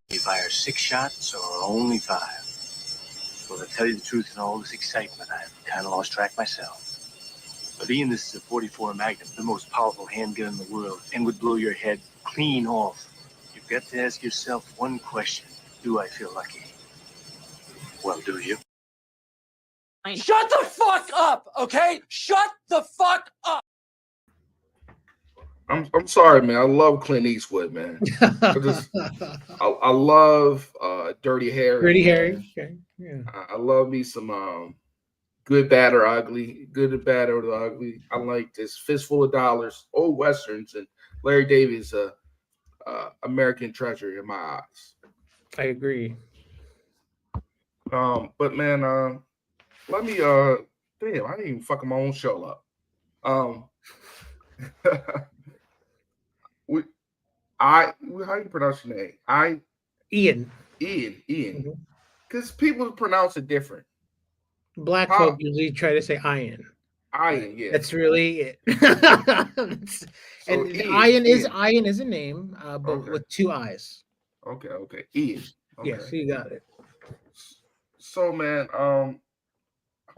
You fire 6 shots or only 5? Well, to tell you the truth, in all this excitement, I've kind of lost track myself. But Ian, this is a 44 Magnum, the most powerful handgun in the world, and would blow your head clean off. You've got to ask yourself one question. Do I feel lucky? Well, do you? Shut the fuck up, okay? Shut the fuck up! I'm sorry, man. I love Clint Eastwood, man. I love Dirty Harry. Dirty Harry. Okay. Yeah. I love me some Good, Bad, or Ugly. Good, Bad, or Ugly. I like this Fistful of Dollars, old westerns, and Larry David's American Treasure in my eyes. I agree. But man, let me damn, I didn't even fucking my own show up. How do you pronounce your name? Ian. Ian. Because people pronounce it different. Black folk usually try to say Ian. Ian, yeah. That's really it. And Ian is a name, but with 2 I's. Okay. Ian. Okay. Yes, you got it. So man, how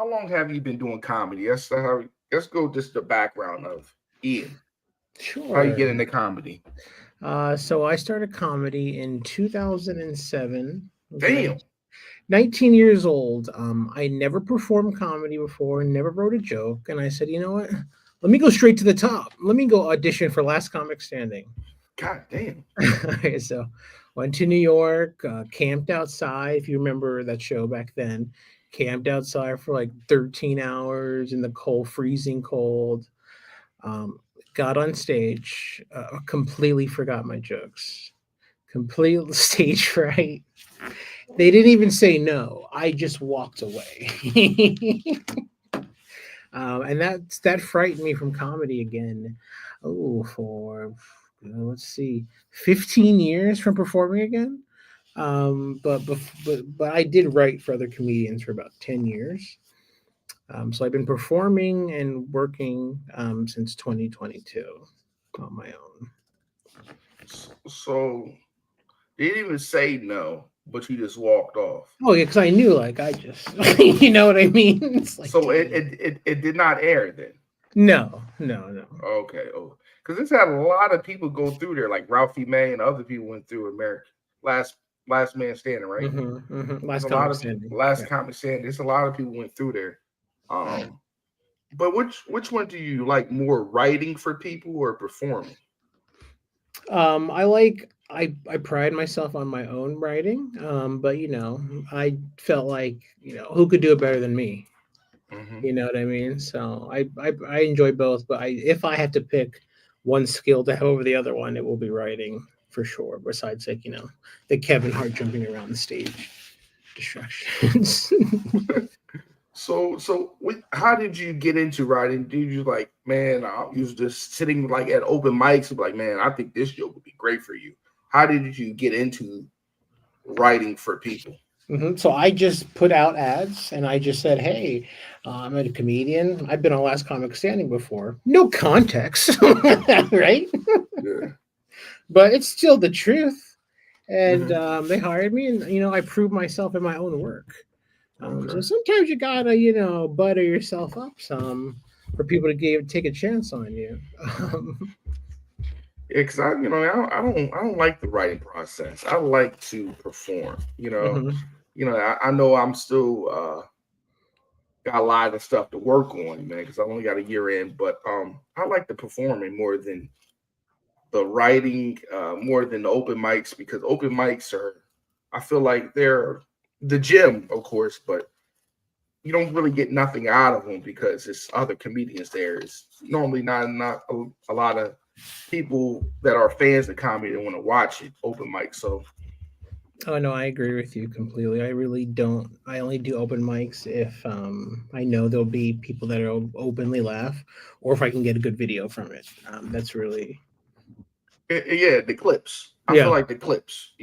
long have you been doing comedy? Let's go just the background of Ian. Sure. How you get into comedy? So I started comedy in 2007. Damn. 19 years old. I never performed comedy before, never wrote a joke. And I said, you know what? Let me go straight to the top. Let me go audition for Last Comic Standing. God damn. So went to New York, camped outside. If you remember that show back then, camped outside for like 13 hours in the cold, freezing cold. Got on stage, completely forgot my jokes. Complete stage fright. They didn't even say no. I just walked away. And that frightened me from comedy again. For let's see, 15 years from performing again. But I did write for other comedians for about 10 years. So I've been performing and working since 2022 on my own. So they didn't even say no, but you just walked off. Oh yeah, because I knew, like, I just, you know what I mean? It's like, so it did not air then. No. Okay. Oh, because this had a lot of people go through there, like Ralphie May and other people went through America. Last Man Standing, right? Last Comic Standing. Comic Standing. There's a lot of people went through there. But which one do you like more, writing for people or performing? I pride myself on my own writing, but I felt like who could do it better than me. You know what I mean? So I enjoy both, but if I had to pick one skill to have over the other one, it will be writing for sure. Besides, like the Kevin Hart jumping around the stage distractions. So how did you get into writing? Did you like, man, you was just sitting like at open mics and be like, man, I think this joke would be great for you. How did you get into writing for people? So I just put out ads and I just said, hey, I'm a comedian. I've been on Last Comic Standing before. No context, right? Yeah. But it's still the truth. And they hired me and, I proved myself in my own work. So sometimes you gotta, butter yourself up some for people to take a chance on you. Yeah, because I don't like the writing process. I like to perform. I know I'm still got a lot of stuff to work on, man, because I only got a year in. But I like the performing more than the writing, more than the open mics, because open mics I feel like they're the gym, of course, but you don't really get nothing out of them because it's other comedians there. It's normally not a lot of people that are fans of comedy that want to watch it, open mic. So oh no, I agree with you completely. I really don't. I only do open mics if I know there'll be people that are openly laugh, or if I can get a good video from it. That's really the clips. I feel like the clips.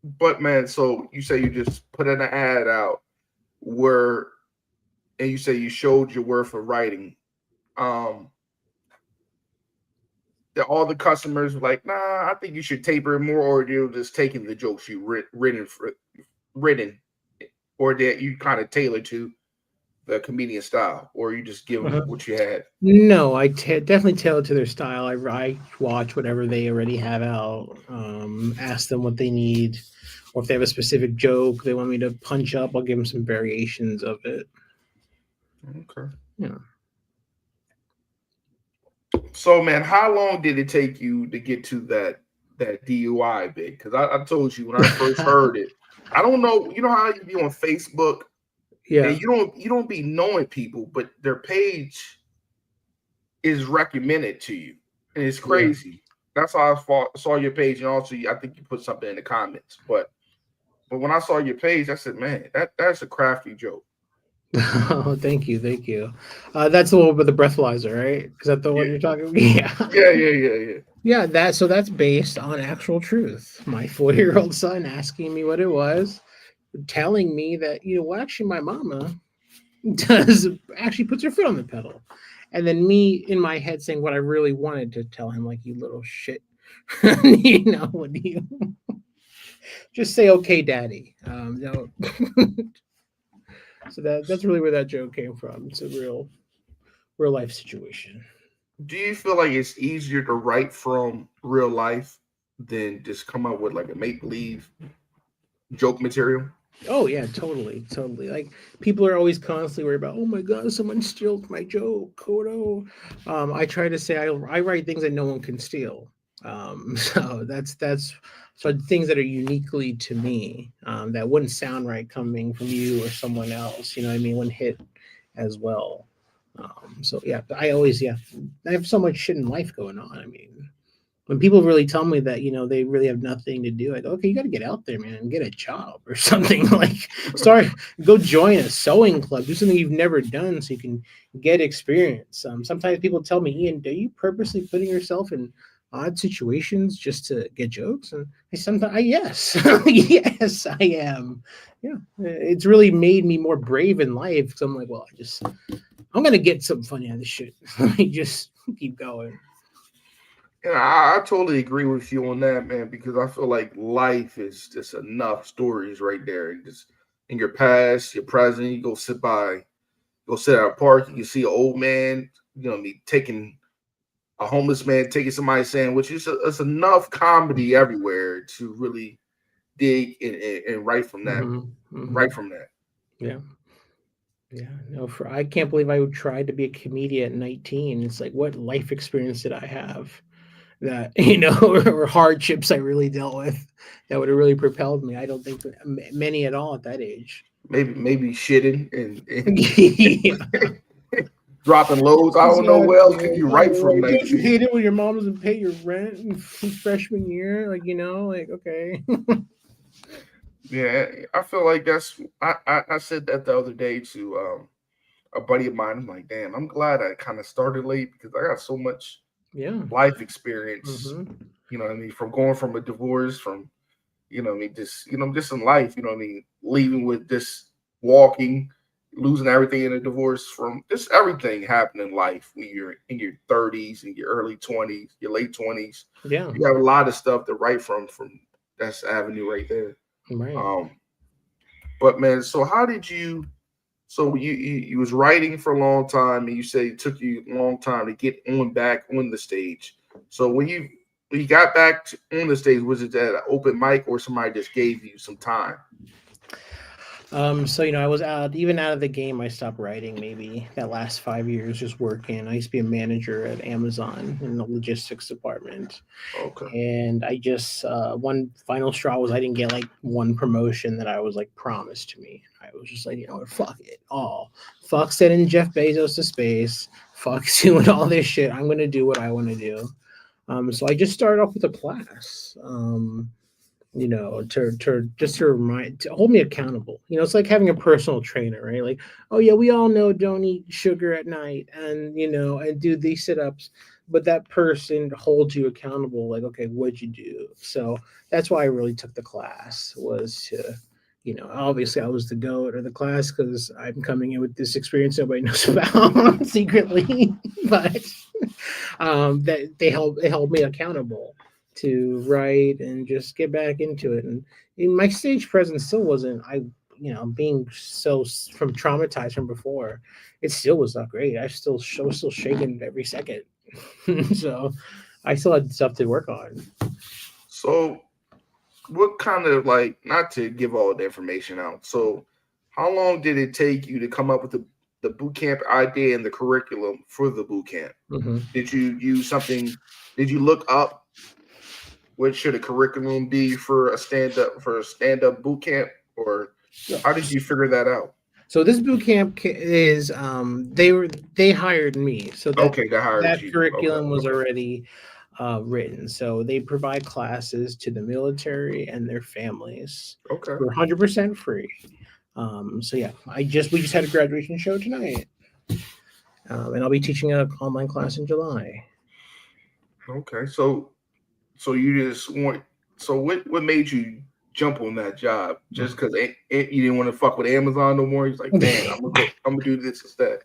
But man, so you say you just put an ad out and you say you showed your worth of writing. all the customers were like, nah, I think you should taper it more, or they're just taking the jokes you written, or that you kind of tailor to the comedian style, or you just give them what you had? No, I definitely tailor to their style. I watch whatever they already have out, ask them what they need, or if they have a specific joke they want me to punch up, I'll give them some variations of it. Okay. Yeah. So, man, how long did it take you to get to that DUI bit? Because I told you when I first heard it, I don't know. You know how you be on Facebook, Yeah. and you don't be knowing people, but their page is recommended to you, and it's crazy. Yeah. That's how I saw your page, and also I think you put something in the comments. But when I saw your page, I said, man, that's a crafty joke. Oh, thank you. That's the one with the breathalyzer, right? Is that the one you're talking about? Yeah. Yeah, that's based on actual truth. My 4-year-old son asking me what it was, telling me that, well, actually my mama actually puts her foot on the pedal. And then me in my head saying what I really wanted to tell him, like, you little shit. What do you just say, okay, daddy? No. So that's really where that joke came from. It's a real life situation. Do you feel like it's easier to write from real life than just come up with like a make-believe joke material? Oh yeah, totally. Like, people are always constantly worried about, oh my god, someone steals my joke. Oh no. I try to say I write things that no one can steal. So that's so things that are uniquely to me, that wouldn't sound right coming from you or someone else. You know what I mean? Wouldn't hit as well. So yeah, I have so much shit in life going on. I mean, when people really tell me that, they really have nothing to do, I go, okay, you got to get out there, man, and get a job or something. Like, go join a sewing club, do something you've never done so you can get experience. Sometimes people tell me, Ian, are you purposely putting yourself in odd situations just to get jokes? And yes, yes, I am. Yeah, it's really made me more brave in life, because I'm like, well, I'm gonna get something funny out of this shit. Let me just keep going. And I totally agree with you on that, man, because I feel like life is just enough stories right there. And just in your past, your present, you go sit at a park, you can see an old man, taking a homeless man, taking somebody's sandwich. It's enough comedy everywhere to really dig and write from that. Mm-hmm. Write from that. Yeah. Yeah, no, I can't believe I would try to be a comedian at 19. It's like, what life experience did I have that, or hardships I really dealt with that would have really propelled me? I don't think many at all at that age. Maybe shitting and dropping loads. I don't know what else could you write from. Like, you hate it when your mom doesn't pay your rent in freshman year, like okay. Yeah, I feel like that's. I said that the other day to a buddy of mine. I'm like, damn, I'm glad I kind of started late, because I got so much life experience. Mm-hmm. You know what I mean? From going from a divorce, from just just in life. You know what I mean? Leaving with this, walking, losing everything in a divorce, from just everything happening in life when you're in your 30s and your early 20s, your late 20s. Yeah, you have a lot of stuff to write from that's avenue right there. Right. But man, so how did you? So you was writing for a long time, and you say it took you a long time to get back on the stage. So when you got back on the stage, was it at an open mic, or somebody just gave you some time? So I was out of the game. I stopped writing maybe that last 5 years, just working. I used to be a manager at Amazon in the logistics department. Okay. And I just one final straw was I didn't get like one promotion that I was like promised to me. I was just like, fuck it all. Fuck sending Jeff Bezos to space. Fuck doing all this shit. I'm gonna do what I want to do. So I just started off with a class. To hold me accountable. It's like having a personal trainer, right? Like, oh yeah, we all know don't eat sugar at night, and and do these sit-ups, but that person holds you accountable. Like, okay, what'd you do? So that's why I really took the class, was to, obviously I was the GOAT of the class because I'm coming in with this experience nobody knows about secretly, but That they held me accountable to write and just get back into it. And my stage presence still wasn't, being from traumatized from before, it still was not great. Was still shaking every second. So I still had stuff to work on. So what kind of, like, not to give all the information out, so how long did it take you to come up with the boot camp idea and the curriculum for the boot camp? Mm-hmm. Did you use something? Did you look up what should a curriculum be for a stand-up boot camp, or how did you figure that out? So this boot camp is they hired me, so that curriculum was already written. So they provide classes to the military and their families for 100% free. So yeah, we just had a graduation show tonight, and I'll be teaching an online class in July. Okay, so you just want, so what made you jump on that job? Just because you didn't want to fuck with Amazon no more? He's like, man, I'm gonna do this instead.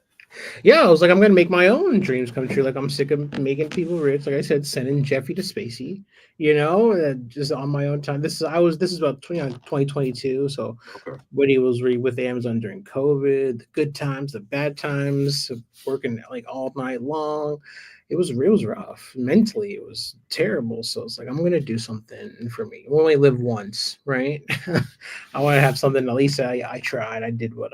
Yeah, I was like, I'm gonna make my own dreams come true. Like, I'm sick of making people rich. Like I said, sending Jeffy to Spacey, just on my own time. This is about 2022. So when he was with Amazon during COVID, the good times, the bad times, working like all night long. It was rough. Mentally, it was terrible. So it's like, I'm gonna do something for me. We only live once, right? I want to have something. At least I tried. I did what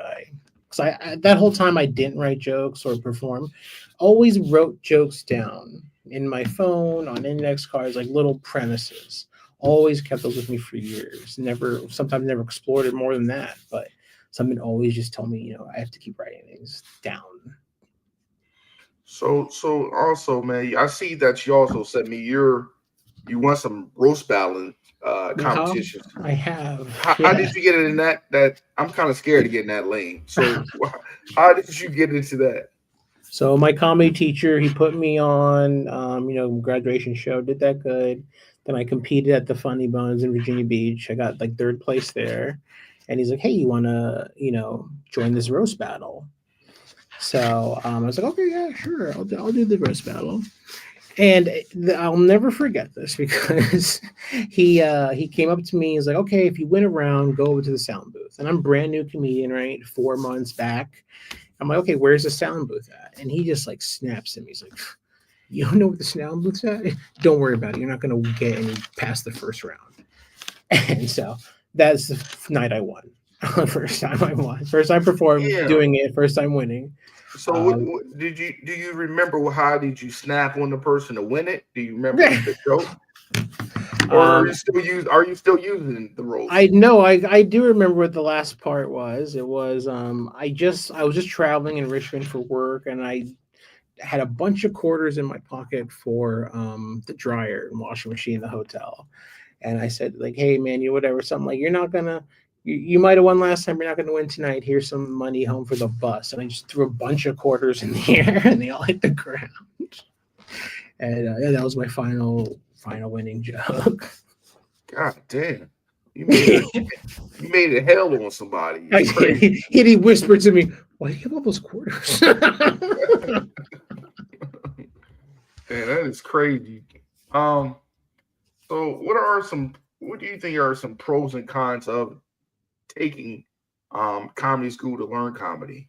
because that whole time I didn't write jokes or perform. Always wrote jokes down in my phone, on index cards, like little premises. Always kept those with me for years. Sometimes never explored it more than that. But something always just told me, I have to keep writing things down. So also, man, I see that you also sent me you want some roast battling competitions. I have. How did you get it in that? I'm kind of scared to get in that lane. So how did you get into that? So my comedy teacher, he put me on, graduation show, did that good. Then I competed at the Funny Bones in Virginia Beach. I got like third place there. And he's like, hey, you want to, join this roast battle? So I was like, okay, yeah, sure. I'll do the roast battle. And I'll never forget this because he came up to me. He's like, okay, if you win a round, go over to the sound booth. And I'm brand new comedian, right? 4 months back. I'm like, okay, where's the sound booth at? And he just like snaps at me. He's like, you don't know what the sound booth's at? Don't worry about it. You're not going to get any past the first round. And so that's the night I won. First time I won. First time performed, doing it. First time winning. So do you remember how did you snap on the person to win it? Do you remember the joke? Or are you still using the roll? I do remember what the last part was. It was I was just traveling in Richmond for work, and I had a bunch of quarters in my pocket for the dryer and washing machine in the hotel. And I said, like, hey man, whatever, something like, you're not gonna you might have won last time, you're not gonna win tonight. Here's some money home for the bus. And I just threw a bunch of quarters in the air and they all hit the ground. And that was my final winning joke. God damn. You made it hell on somebody. He whispered to me, why do you have all those quarters? Man, that is crazy. So what do you think are some pros and cons of taking comedy school to learn comedy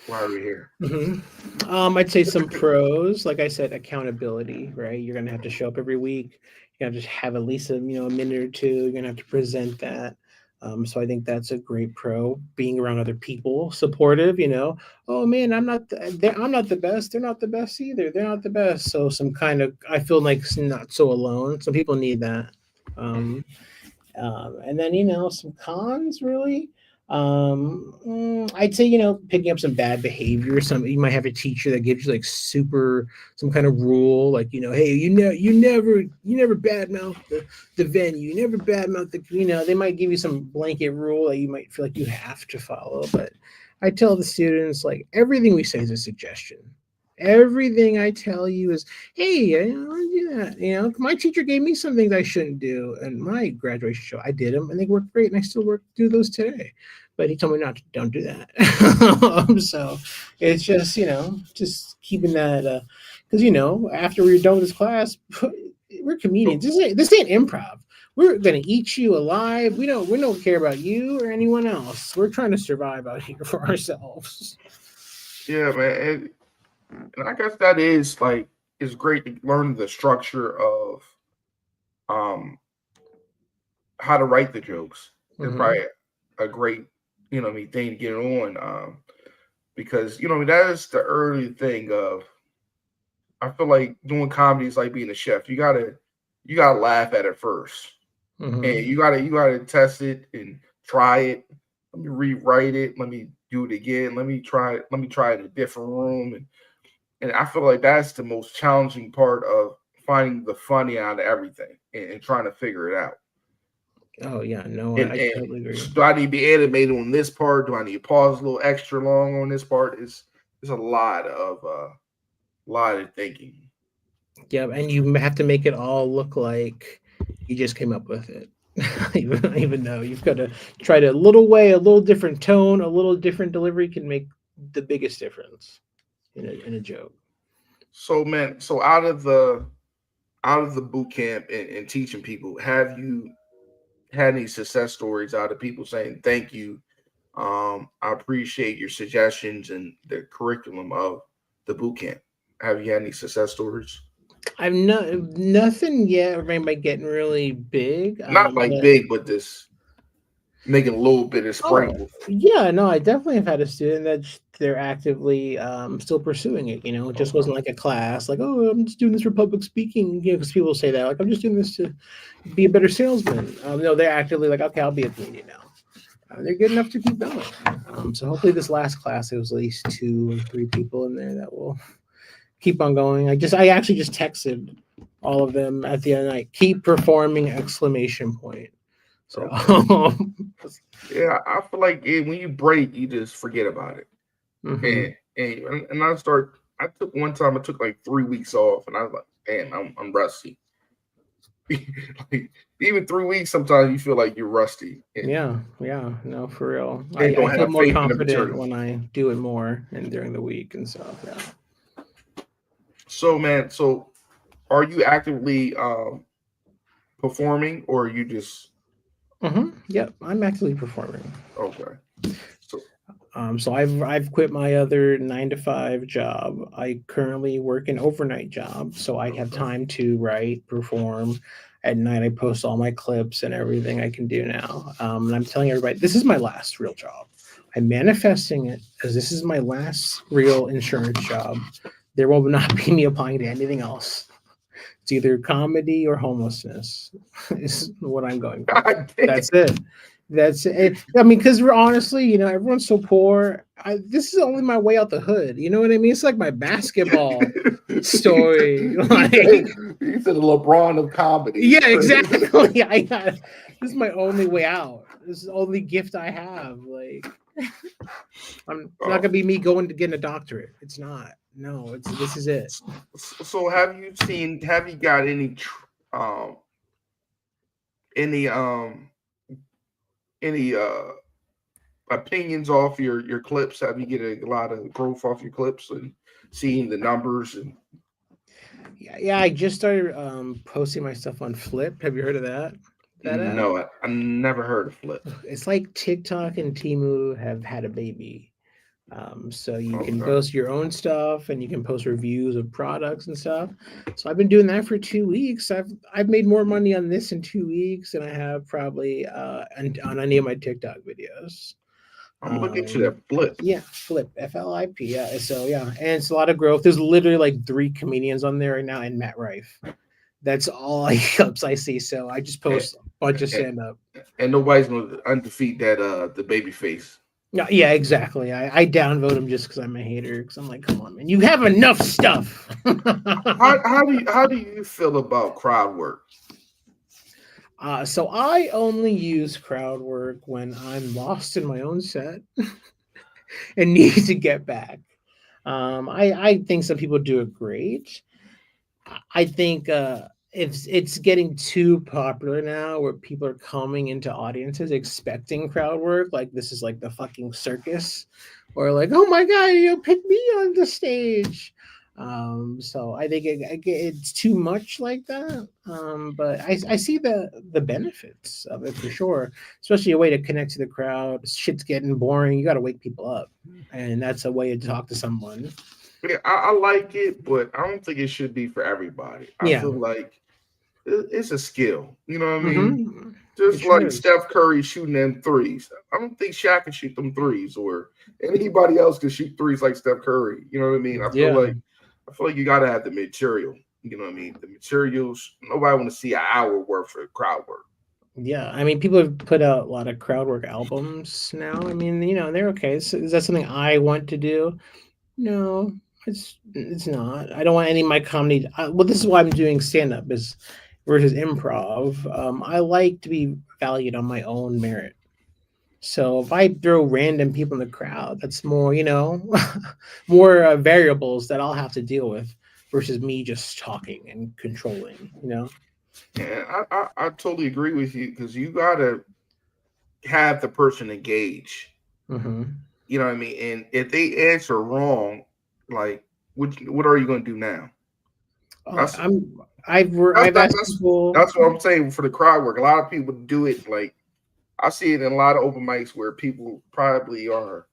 while you're here? Mm-hmm. I'd say some pros, like I said, accountability, right? You're gonna have to show up every week. You have to have at least a minute or two. You're gonna have to present that. So I think that's a great pro. Being around other people, supportive. Oh man, I'm not the best. They're not the best either. They're not the best. So some kind of, I feel like not so alone. Some people need that. And then some cons really. I'd say picking up some bad behavior. You might have a teacher that gives you like some kind of rule, like hey, you never badmouth the venue, you never badmouth the they might give you some blanket rule that you might feel like you have to follow. But I tell the students, like, everything we say is a suggestion. Everything I tell you is, hey, I want to do that. My teacher gave me some things I shouldn't do, and my graduation show, I did them, and they worked great, and I still do those today. But he told me don't do that. So it's just, just keeping that because after we're done with this class, we're comedians. This ain't improv. We're gonna eat you alive. We don't care about you or anyone else. We're trying to survive out here for ourselves. Yeah, man, and I guess that is like it's great to learn the structure of how to write the jokes. It's probably a great thing to get on because that is the early thing of. I feel like doing comedy is like being a chef. You gotta laugh at it first. And you gotta test it and try it. Let me rewrite it. Let me do it again. Let me try it in a different room. And I feel like that's the most challenging part of finding the funny out of everything and trying to figure it out. Oh yeah, no, I totally agree. Do I need to be animated on this part? Do I need to pause a little extra long on this part? It's a lot of thinking. Yeah, and you have to make it all look like you just came up with it. even though you've got to try to a little different tone, a little different delivery can make the biggest difference in a joke. So man, out of the boot camp and teaching people, have you had any success stories out of people saying thank you? I appreciate your suggestions and the curriculum of the boot camp. Have you had any success stories? I've nothing yet of anybody getting really big. Not big, but this making a little bit of sprinkles. Yeah, no, I definitely have had a student that they're actively still pursuing it. It just wasn't like a class, like, oh, I'm just doing this for public speaking. Because people say that, like, I'm just doing this to be a better salesman. No, they're actively like, okay, I'll be a comedian now. They're good enough to keep going. So hopefully this last class, there was at least 2 or 3 people in there that will keep on going. I actually just texted all of them at the end of the night, keep performing ! So yeah, I feel like when you break, you just forget about it. And I took one time, I took like 3 weeks off, and I was like, damn, I'm rusty. Like, even 3 weeks, sometimes you feel like you're rusty. Yeah, no, for real. I feel more confident when I do it more and during the week and stuff. Yeah. So, man, are you actively performing, or are you just? Yep, I'm actively performing. Okay. So I've quit my other 9-to-5 job. I currently work an overnight job, so I have time to write, perform. At night, I post all my clips and everything I can do now. And I'm telling everybody, this is my last real job. I'm manifesting it as this is my last real insurance job. There will not be me applying to anything else. It's either comedy or homelessness is what I'm going for. That's it. I mean, because we're honestly, everyone's so poor. This is only my way out the hood. You know what I mean? It's like my basketball story. Like, you said the LeBron of comedy. Yeah, exactly. This is my only way out. This is the only gift I have. Like, I'm not gonna be me going to get a doctorate. It's not. No, this is it. So have you got any opinions off your clips? Have you get a lot of growth off your clips and seeing the numbers? And yeah, I just started posting my stuff on Flip. Have you heard of that? No, I never heard of Flip. It's like TikTok and Temu have had a baby. So you can post your own stuff and you can post reviews of products and stuff. So I've been doing that for 2 weeks. I've made more money on this in 2 weeks than I have probably on any of my TikTok videos. I'm looking at that Flip. Yeah, Flip, FLIP. Yeah, so yeah, and it's a lot of growth. There's literally like 3 comedians on there right now and Matt Rife. That's all I see. So I just post a bunch of stand up. And nobody's gonna undefeat that the baby face. Yeah, exactly. I downvote him just because I'm a hater. Because I'm like, come on, man, you have enough stuff. How do you feel about crowd work? So I only use crowd work when I'm lost in my own set and need to get back. I think some people do it great. I think it's getting too popular now where people are coming into audiences expecting crowd work. Like this is like the fucking circus or like, oh my God, pick me on the stage. So I think it's too much like that. But I see the benefits of it for sure, especially a way to connect to the crowd. Shit's getting boring. You got to wake people up, and that's a way to talk to someone. Yeah, I like it, but I don't think it should be for everybody. I Yeah. feel like it's a skill. You know what I mean? Mm-hmm. Just It sure like is. Steph Curry shooting them threes. I don't think Shaq can shoot them threes, or anybody else can shoot threes like Steph Curry. You know what I mean? Yeah. I feel like you got to have the material. You know what I mean? The materials. Nobody want to see an hour worth of crowd work. Yeah, I mean, people have put out a lot of crowd work albums now. I mean, they're okay. So is that something I want to do? No, it's not. I don't want any of my comedy. Well, this is why I'm doing stand up is versus improv. I like to be valued on my own merit. So if I throw random people in the crowd, that's more, more variables that I'll have to deal with versus me just talking and controlling. And I totally agree with you because you got to have the person engage. Mm-hmm. You know what I mean? And if they answer wrong, like, what are you going to do now? That's I've asked people. that's what I'm saying for the crowd work. A lot of people do it like I see it in a lot of open mics where people probably are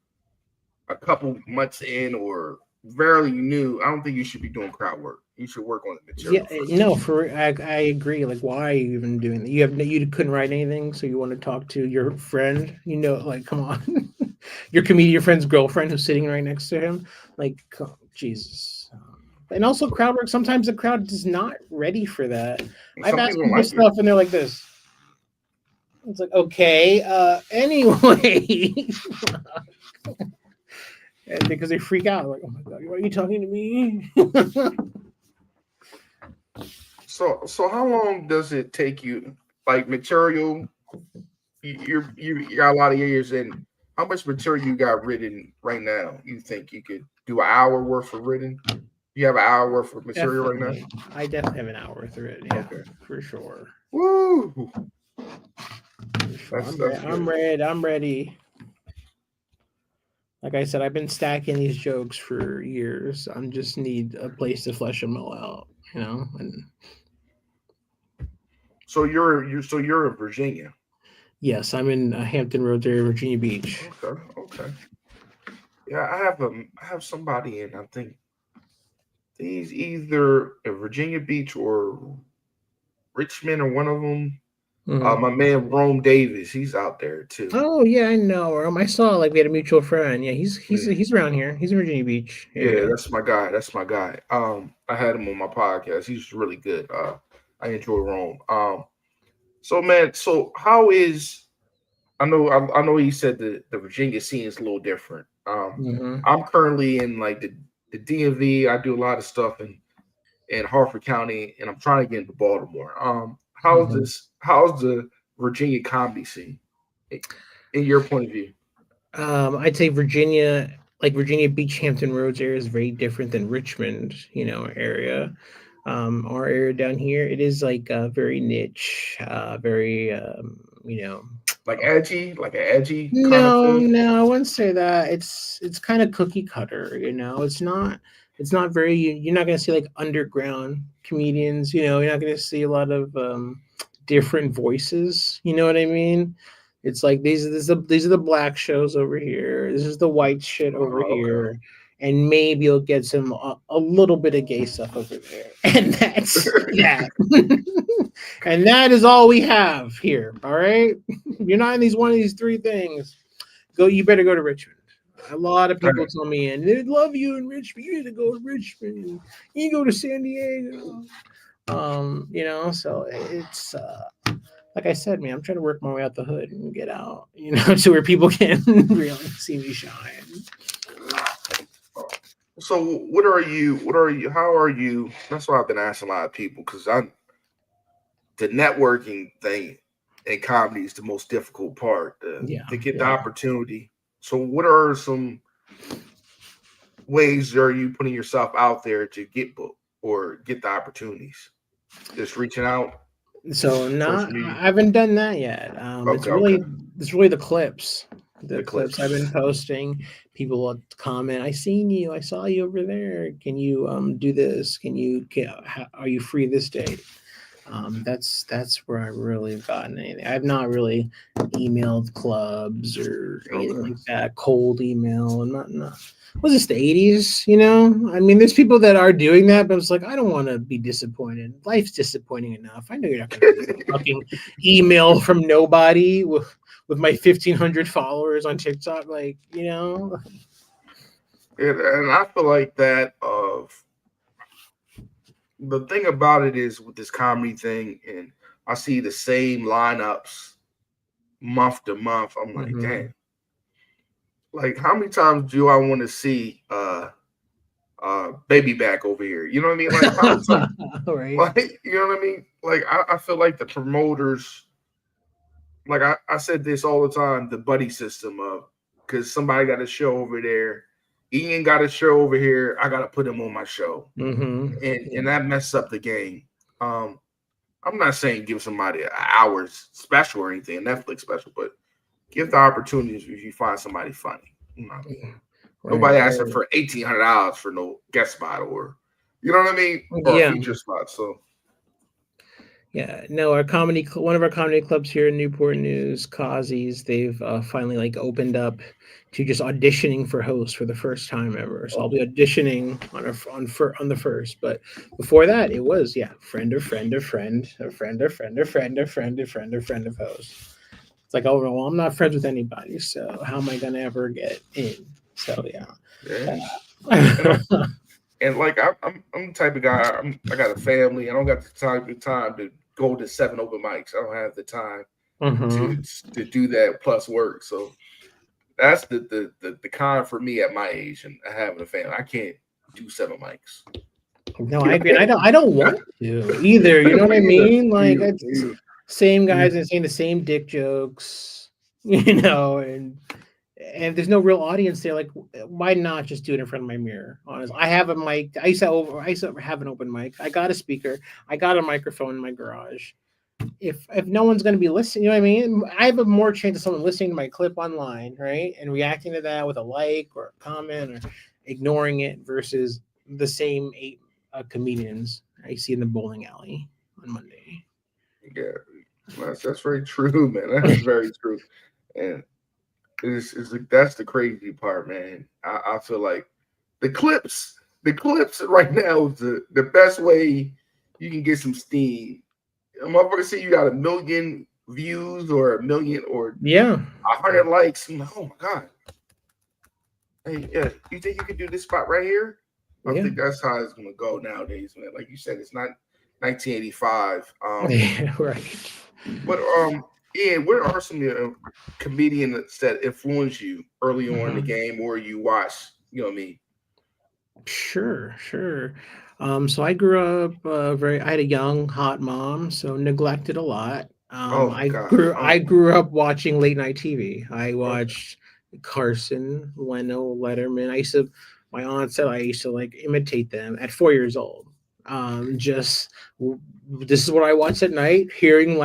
a couple months in or barely new. I don't think you should be doing crowd work. You should work on the Yeah, material first. no, I agree. Like, why are you even doing that? You couldn't write anything, so you want to talk to your friend. Like, come on, your comedian friend's girlfriend who's sitting right next to him. Like, Jesus. And also, crowd work. Sometimes the crowd is not ready for that. And I've some asked people don't people like it. stuff, and they're like this. It's like, okay. Anyway, and because they freak out, like, oh my god, why are you talking to me? So how long does it take you? Like material, you got a lot of years in. How much material you got written right now? You think you could do an hour worth of written? You have an hour worth of material right now? Definitely. I definitely have an hour worth of it. Yeah, Okay. for sure. Woo! For sure. That's I'm good. ready. I'm ready. Like I said, I've been stacking these jokes for years. I just need a place to flesh them all out, And So you're in Virginia. yes, I'm in Hampton Roads area, Virginia Beach. Okay. Yeah, I have somebody in. I think he's either in Virginia Beach or Richmond or one of them. Mhm. My man Rome Davis, he's out there too. Oh yeah, I know. I saw like we had a mutual friend. Yeah, Yeah, he's around here. He's in Virginia Beach yeah, area. that's my guy. That's my guy. I had him on my podcast. He's really good. I enjoy Rome. So man, so how is I know he said the Virginia scene is a little different. Mm-hmm. I'm currently in like the DMV. I do a lot of stuff in Harford County, and I'm trying to get into Baltimore. Mm-hmm. How's the Virginia comedy scene in your point of view? I'd say Virginia Beach, Hampton Roads area is very different than Richmond, area. Our area down here, it is like very niche, very, Like an edgy kind of no, feel? no, I wouldn't say that. It's kind of cookie cutter, It's not very. You're not gonna see like underground comedians. You're not gonna see a lot of different voices. You know what I mean? It's like these are the black shows over here. This is the white shit over Okay. here, and maybe you'll get some a little bit of gay stuff over there, and that's that. And that is all we have here. All right, you're not in one of these three things. You better go to Richmond. A lot of people tell me, and they love you in Richmond. You need to go to Richmond. You go to San Diego. So it's like I said, man, I'm trying to work my way out the hood and get out, to where people can really see me shine. So what are you? How are you? That's why I've been asking a lot of people because the networking thing in comedy is the most difficult part to get the opportunity. So what are some ways are you putting yourself out there to get booked or get the opportunities? Just reaching out. So Social media. I haven't done that yet. Okay. It's really the clips. the clips I've been posting. People will comment, I seen you, I saw you over there. Can you do this? Are you free this day? That's where I really have gotten anything. I've not really emailed clubs or anything like that. Cold email and not. Was this the 80s? You know, I mean, there's people that are doing that, but it's like, I don't want to be disappointed. Life's disappointing enough. I know you're not going to fucking email from nobody with my 1,500 followers on TikTok. Like, you know. And I feel like that the thing about it is with this comedy thing, and I see the same lineups month to month. I'm like, damn. Like, how many times do I want to see Baby back over here? You know what I mean? Like, how many times, right. like, you know what I mean? Like, I feel like the promoters, like I said this all the time, the buddy system of, because somebody got a show over there, Ian got a show over here, I got to put him on my show. And that messes up the game. I'm not saying give somebody an hour's special or anything, a Netflix special, but give the opportunities if you find somebody funny. You know what I mean? Right. Nobody asking for $1,800 for no guest spot or, you know what I mean? Or a feature spot. So. Yeah, no, one of our comedy clubs here in Newport News, Kazi's, they've finally like opened up to just auditioning for hosts for the first time ever. So I'll be auditioning on the first, but before that, it was friend of friend of friend, a friend of friend of friend of friend of friend of friend of host. It's like, oh well, I'm not friends with anybody, so how am I gonna ever get in? So and like I'm the type of guy. I got a family. I don't got the time to go to 7 open mics. I don't have the time to do that plus work. So that's the con for me at my age and having a family. I can't do 7 mics. No, I agree. I don't want to either. You know what I mean? Like same guys and saying the same dick jokes, you know, and there's no real audience there. Like, why not just do it in front of my mirror? Honestly, I have a mic. I used to have an open mic. I got a speaker. I got a microphone in my garage. If no one's going to be listening, you know what I mean? I have a more chance of someone listening to my clip online, right, and reacting to that with a like or a comment or ignoring it versus the same 8 comedians I see in the bowling alley on Monday. Yeah, that's very true, man. That's very true, and it's like that's the crazy part, man. I feel like the clips right now is the best way you can get some steam. A motherfucker see you got 1 million views or 1 million or 100 likes. I'm like, oh my god. Hey, you think you could do this spot right here? I think that's how it's gonna go nowadays, man. Like you said, it's not 1985. Right. But Ian, what are some comedians that influenced you early on in the game, or you watch? You know what I mean? Sure. So I grew up I had a young, hot mom, so neglected a lot. I grew up watching late night TV. I watched Carson, Leno, Letterman. My aunt said I used to like imitate them at 4 years old. This is what I watched at night, hearing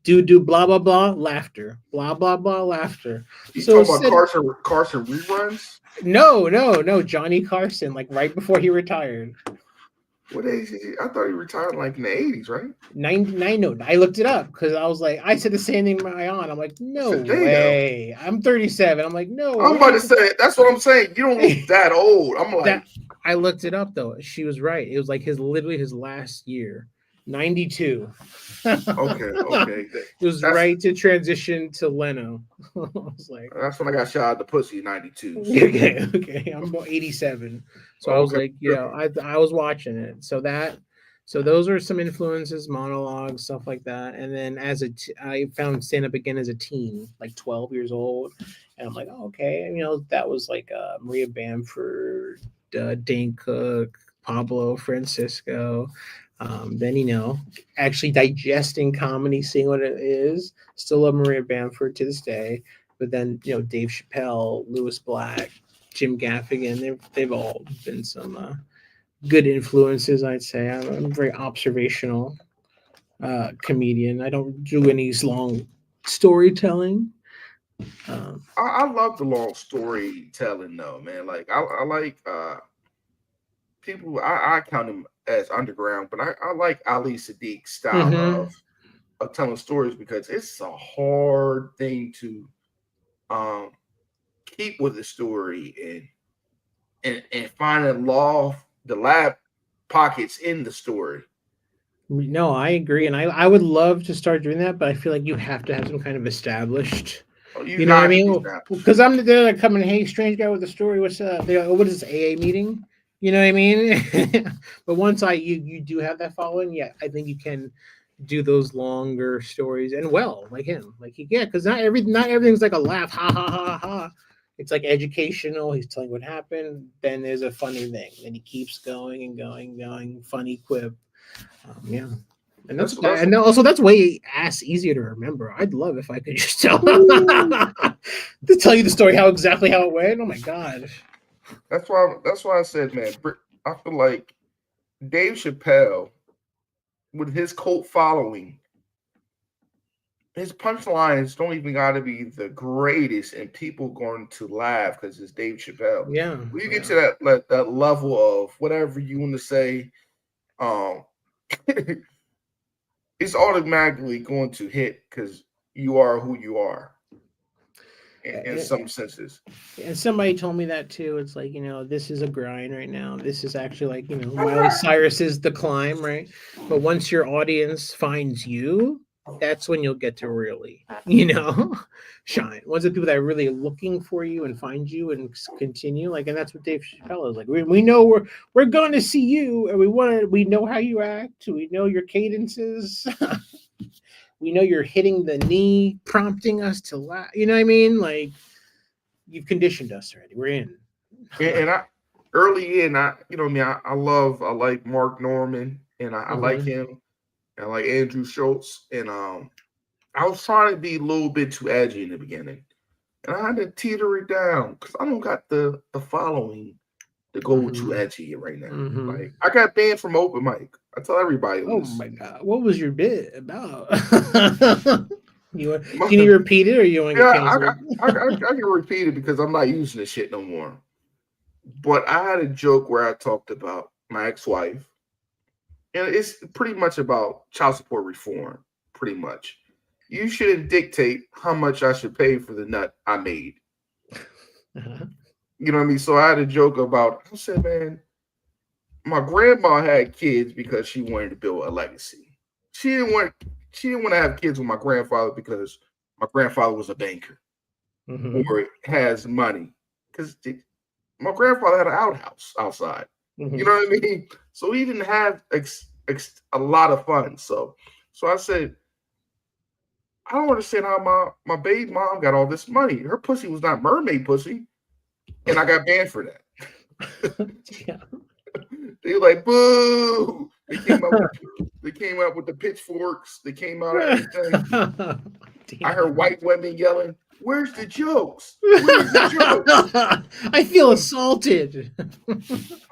do blah blah blah laughter, blah blah blah laughter. You talking about Carson reruns? No, Johnny Carson, like right before he retired. What age is he? I thought he retired like in the 80s, right? 99. No, I looked it up because I was like, I said the same thing to my aunt. I'm like, no way. I'm 37. I'm like, no. I'm about to say, that's what I'm saying. You don't look that old. I'm like, I looked it up though. She was right. It was like literally his last year. 92. Okay. It was right to transition to Leno. I was like, that's when I got shot at the pussy, 92. So. Okay. I'm about 87. So I was like, I was watching it. So those are some influences, monologues, stuff like that. And then I found stand-up again as a teen, like 12 years old. And I'm like, oh, okay. And, that was like Maria Bamford, Dane Cook, Pablo Francisco. Then, actually digesting comedy, seeing what it is. Still love Maria Bamford to this day. But then, Dave Chappelle, Louis Black, Jim Gaffigan, they've all been some good influences, I'd say. I'm a very observational comedian. I don't do any long storytelling. I love the long storytelling though, man. Like I like people. I count him as underground, but I like Ali Sadiq's style of telling stories because it's a hard thing to keep with the story and finding the lab pockets in the story. No, I agree, and I would love to start doing that, but I feel like you have to have some kind of established. You know what I mean? Because I'm there, like coming, hey, strange guy with a story. What's up? They're like, what is this AA meeting? You know what I mean? But once you do have that following, yeah, I think you can do those longer stories and like him, because not everything's like a laugh, ha ha ha ha. It's like educational. He's telling what happened. Then there's a funny thing. Then he keeps going and going. Funny quip. Yeah. And also that's way easier to remember. I'd love if I could just tell to tell you the story exactly how it went. Oh my god. That's why I said, man, I feel like Dave Chappelle, with his cult following, his punchlines don't even got to be the greatest, and people going to laugh because it's Dave Chappelle. Yeah. When you get to that level of whatever you want to say, it's automatically going to hit because you are who you are in some senses. And somebody told me that too. It's like, this is a grind right now. This is actually like, Miley Cyrus is the climb, right? But once your audience finds you, that's when you'll get to really, shine. Once the people that are really looking for you and find you and continue, and that's what Dave Chappelle is like. We know we're going to see you, and we know how you act. We know your cadences. We know you're hitting the knee, prompting us to laugh. You know what I mean? Like, you've conditioned us already. We're in. And I like Mark Norman, and I like him. I like Andrew Schultz, and I was trying to be a little bit too edgy in the beginning, and I had to teeter it down because I don't got the following to go too edgy right now. Like, I got banned from open mic. I tell everybody. Oh my god, what was your bit about? Can you repeat it, or you want to get canceled? I can repeat it because I'm not using this shit no more. But I had a joke where I talked about my ex-wife. And it's pretty much about child support reform, pretty much. You shouldn't dictate how much I should pay for the nut I made. You know what I mean? So I had a joke about, I said, man, my grandma had kids because she wanted to build a legacy. She didn't want to have kids with my grandfather because my grandfather was a banker or has money. Because my grandfather had an outhouse outside. You know what I mean? So he didn't have a lot of fun. So I said, I don't understand how my baby mom got all this money. Her pussy was not mermaid pussy, and I got banned for that. Yeah. They were like, boo! They came out with the pitchforks. They came out everything. I heard white women yelling, "Where's the jokes? Where's the jokes?" I feel assaulted.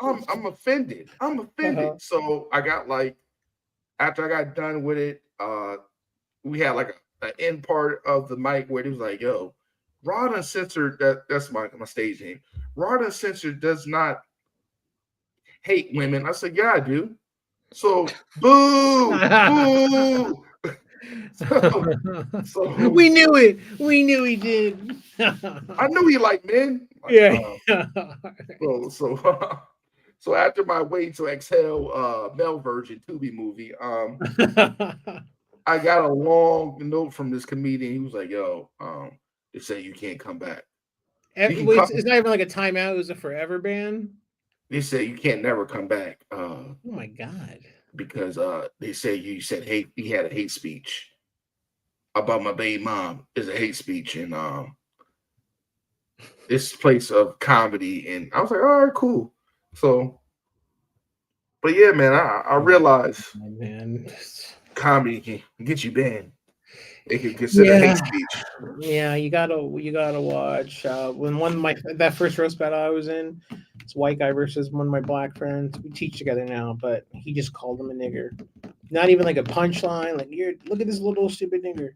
I'm offended. So I got after I got done with it, we had an end part of the mic where it was like, yo, Rod Uncensored, that's my stage name. Rod Uncensored does not hate women. I said, yeah, I do. So boo, boo. So we knew it. We knew he did. I knew he liked men. Yeah. So after my Wait to Exhale male version Tubi movie, I got a long note from this comedian. He was like, yo, they say you can't come back. It's not even like a timeout. It was a forever ban. They say you can't never come back. Oh my god! Because they say you said hate. He had a hate speech about my baby mom. Is a hate speech, and this place of comedy. And I was like, all right, cool. So, but yeah, man, I realized, comedy can get you banned. They can consider hate speech. Yeah, you gotta watch. When that first roast battle I was in, it's a white guy versus one of my black friends. We teach together now, but he just called him a nigger. Not even like a punchline. Like, look at this little stupid nigger.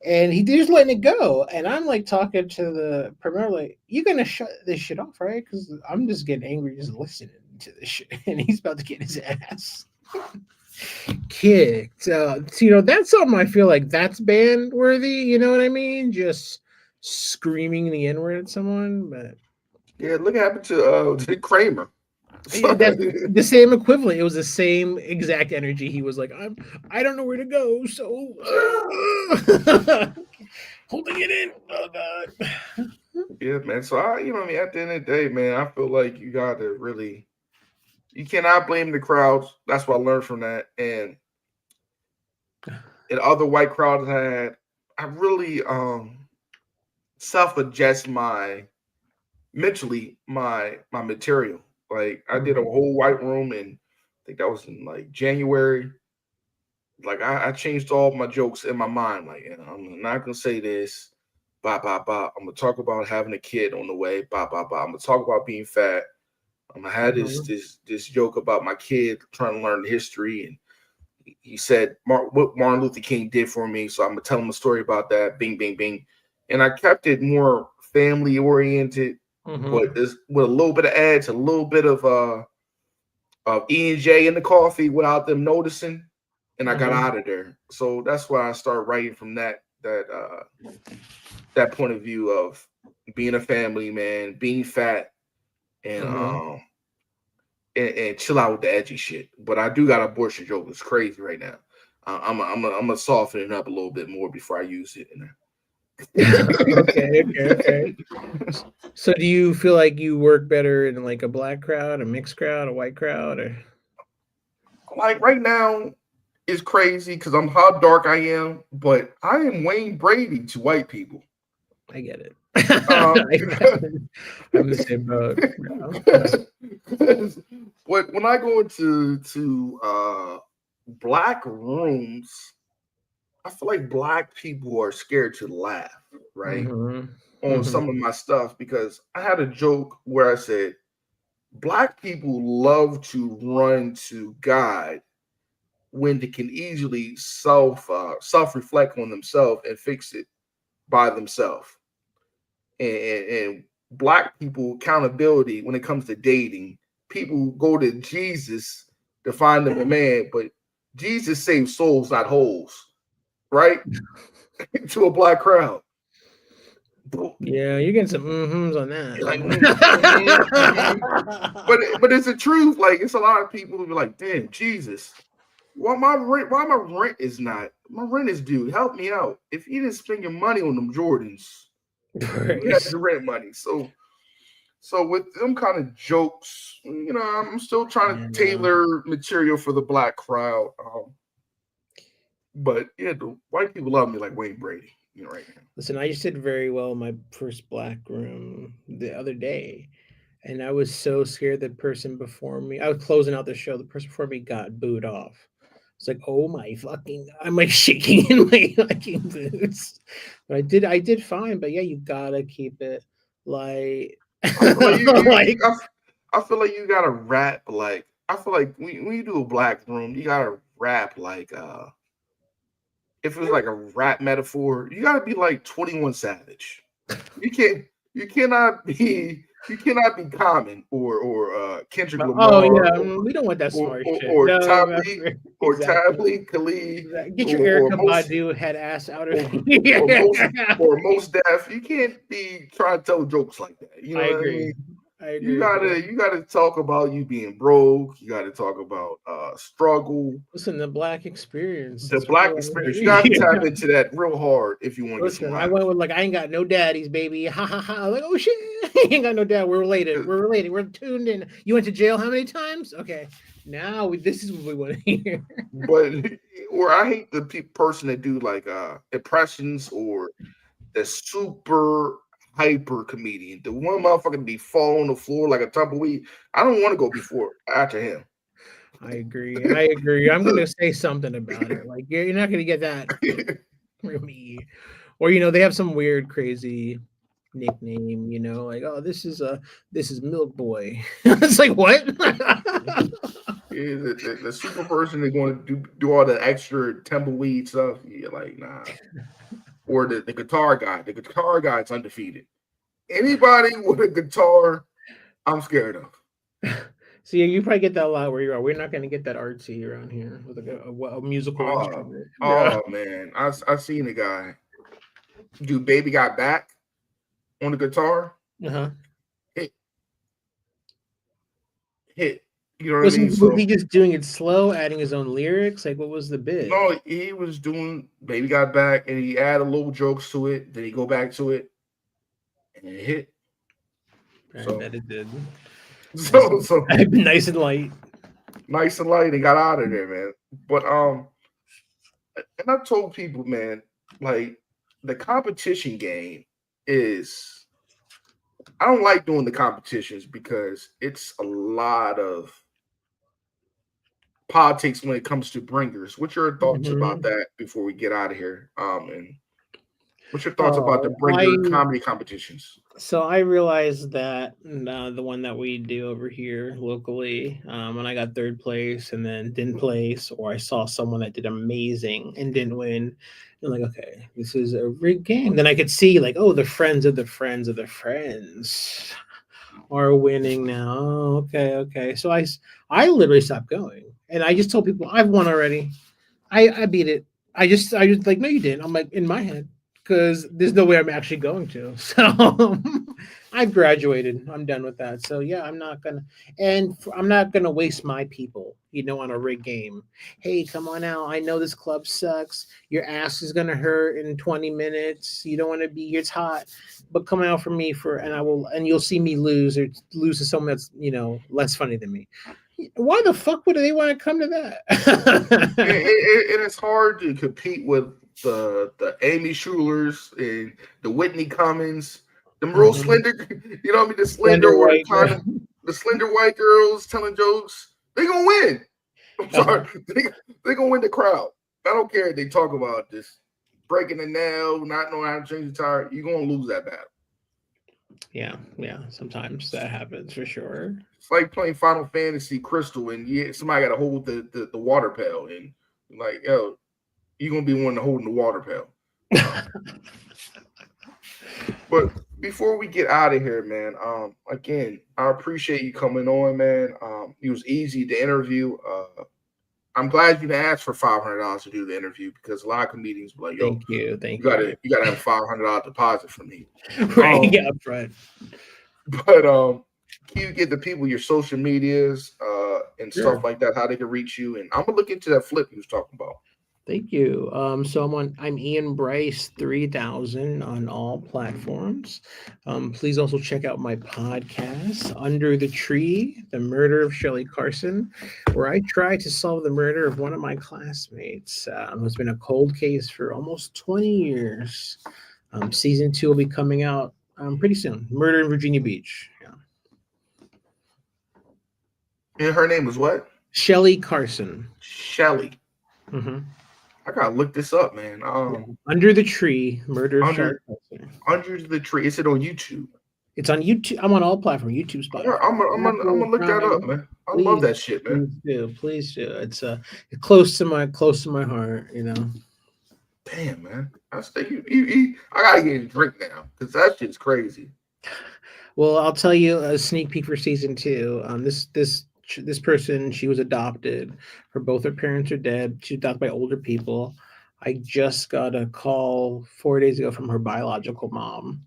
And he just letting it go. And I'm like talking to the promoter, like, you gonna shut this shit off, right? Because I'm just getting angry just listening to this shit. And he's about to get his ass kicked. So, that's something I feel like that's ban worthy. You know what I mean? Just screaming the N word at someone. But Yeah, look what happened to Kramer. that's the same equivalent. It was the same exact energy. He was like, I don't know where to go, so holding it in. Oh God. Yeah, man. So I mean, at the end of the day, man, I feel like you gotta really, you cannot blame the crowds. That's what I learned from that. And in other white crowds I really self-adjust mentally my material. Like I did a whole white room, and I think that was in like January. Like I changed all my jokes in my mind. Like, I'm not gonna say this. Bop, bop, bop. I'm gonna talk about having a kid on the way. Bop, bop, bop. I'm gonna talk about being fat. I'm gonna have this joke about my kid trying to learn history, and he said what Martin Luther King did for me. So I'm gonna tell him a story about that. Bing, bing, bing. And I kept it more family oriented, but with a little bit of ads, a little bit of E&J in the coffee without them noticing. And I got out of there. So that's why I started writing from that point of view of being a family man, being fat, and and chill out with the edgy shit. But I do got abortion joke. It's crazy right now. I'm gonna soften it up a little bit more before I use it. Okay. So do you feel like you work better in like a black crowd, a mixed crowd, a white crowd, or like right now? It's crazy because I'm how dark I am, but I am Wayne Brady to white people. I get it. I'm the same boat. But when I go into black rooms, I feel like black people are scared to laugh, right? On some of my stuff, because I had a joke where I said black people love to run to God when they can easily self-reflect on themselves and fix it by themselves. And black people accountability when it comes to dating, people go to Jesus to find them a man, but Jesus saves souls, not holes, right? To a black crowd. Yeah, you're getting some on that. Like, But it's the truth. Like, it's a lot of people who be like, damn, Jesus. Why my rent is not? My rent is due. Help me out. If you didn't spend your money on them Jordans, you got your rent money. So with them kind of jokes, I'm still trying to tailor material for the black crowd. But yeah, the white people love me like Wayne Brady, right now. Listen, I just did very well in my first black room the other day. And I was so scared that person before me, I was closing out the show, the person before me got booed off. It's like, oh my fucking, I'm like shaking in my fucking boots. But I did fine. But yeah, you gotta keep it light. I feel like you gotta rap like, I feel like when you do a black room, you gotta rap like if it was like a rap metaphor, you gotta be like 21 Savage. You cannot be Common or Kendrick Lamar. Oh yeah, we don't want that smart shit. Or Tablee, Khalid. Get your Erykah Badu head ass out of here. Or Mos Def. You can't be trying to tell jokes like that. I agree. I agree. You gotta talk about you being broke. You gotta talk about struggle. Listen, the black experience. The black experience. You gotta tap into that real hard if you want to. Listen, I went with like, I ain't got no daddies, baby. Ha ha ha. Like, oh shit, I ain't got no dad. We're related. We're tuned in. You went to jail how many times? Okay, now this is what we want to hear. Or I hate the person that do like impressions or the super hyper comedian. The one motherfucker be falling on the floor like a tumbleweed. I don't want to go after him. I agree. I'm gonna say something about it. Like, you're not gonna get that from me. Or they have some weird, crazy nickname. Like, oh, this is Milk Boy. It's like, what? The super person they're going to do all the extra tumbleweed stuff. Yeah, like, nah. or the guitar guy. The guitar guy's undefeated. Anybody with a guitar, I'm scared of. So yeah, you probably get that a lot where you are. We're not going to get that artsy around here with a musical instrument. Oh man, I seen a guy do "Baby Got Back" on the guitar. Hit. You know what I mean? Was he just doing it slow, adding his own lyrics? Like, what was the bit? No, he was doing "Baby Got Back" and he added little jokes to it. Then he go back to it, and it hit. I bet it did. So nice and light. Nice and light, and got out of there, man. But and I told people, man, like the competition game is. I don't like doing the competitions because it's a lot of politics when it comes to bringers. What's your thoughts about that before we get out of here? And what's your thoughts about the bringer comedy competitions? So I realized that the one that we do over here locally, when I got third place and then didn't place, or I saw someone that did amazing and didn't win, I'm like, okay, this is a rigged game. Then I could see like, oh, the friends of the friends of the friends are winning now. Oh, okay. So I literally stopped going, and I just told people I've won already. I beat it. I just like, no, you didn't. I'm like, in my head, because there's no way I'm actually going to. So I've graduated. I'm done with that. So yeah, I'm not gonna waste my people, on a rigged game. Hey, come on out. I know this club sucks. Your ass is gonna hurt in 20 minutes. You don't want to be. It's hot, but come out for me and you'll see me lose to someone that's less funny than me. Why the fuck would they want to come to that? It is hard to compete with the Amy Schulers and the Whitney Cummings, the real slender, the slender white girls telling jokes. They gonna win. I'm sorry, they gonna win the crowd. I don't care if they talk about this breaking the nail, not knowing how to change the tire. You're gonna lose that battle. Yeah. Sometimes that happens for sure. It's like playing Final Fantasy Crystal, and somebody got to hold the water pail, and like, yo, you're gonna be one holding the water pail. But before we get out of here, man, again, I appreciate you coming on, man. It was easy to interview. I'm glad you didn't ask for $500 to do the interview, because a lot of comedians be like, yo, thank you. You gotta have a $500 deposit from me. Right, right. But can you give the people your social medias and stuff like that, how they can reach you? And I'm gonna look into that flip you was talking about. Thank you. So I'm Ian Brice 3000 on all platforms. Please also check out my podcast, Under the Tree, The Murder of Shellie Carson, where I try to solve the murder of one of my classmates. It's been a cold case for almost 20 years. Season 2 will be coming out pretty soon. Murder in Virginia Beach. Yeah. And her name was what? Shellie Carson. Shellie. Mm-hmm. I gotta look this up, man. Under the Tree, Murder of Shellie Carson. Under the Tree. Is it on YouTube? It's on YouTube. I'm on all platforms. YouTube, Spotify. I'm gonna look that up, man. I love that shit, man. Please do. It's close to my heart, Damn, man. I gotta get a drink now, because that shit's crazy. Well, I'll tell you a sneak peek for season 2. This person, she was adopted. Both her parents are dead. She was adopted by older people. I just got a call 4 days ago from her biological mom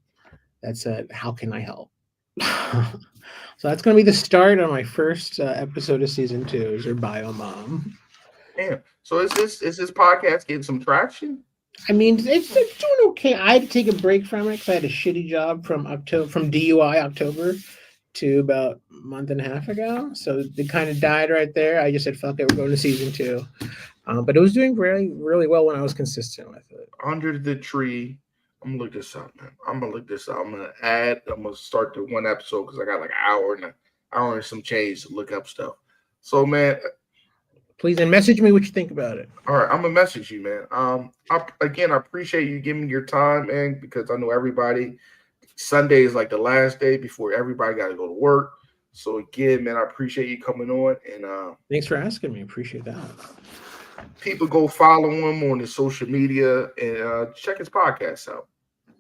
that said, "How can I help?" So that's going to be the start of my first episode of season 2. Is her bio mom. Damn. So is this podcast getting some traction? I mean, it's doing okay. I had to take a break from it because I had a shitty job from DUI October to about a month and a half ago. So it kind of died right there. I just said, fuck it, we're going to season 2. But it was doing really, really well when I was consistent with it. Under the Tree. I'm going to look this up, man. I'm going to start the one episode because I got like an hour and some change to look up stuff. So, man. Please, and message me what you think about it. All right, I'm going to message you, man. I appreciate you giving me your time, man, because I know everybody – Sunday is like the last day before everybody got to go to work. So again, man, I appreciate you coming on. And thanks for asking me. Appreciate that. people go follow him on his social media and check his podcast out.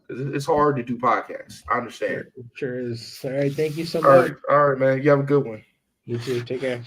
It's hard to do podcasts. I understand. Sure is. All right. Thank you so All much. right, man. You have a good one. You too. Take care.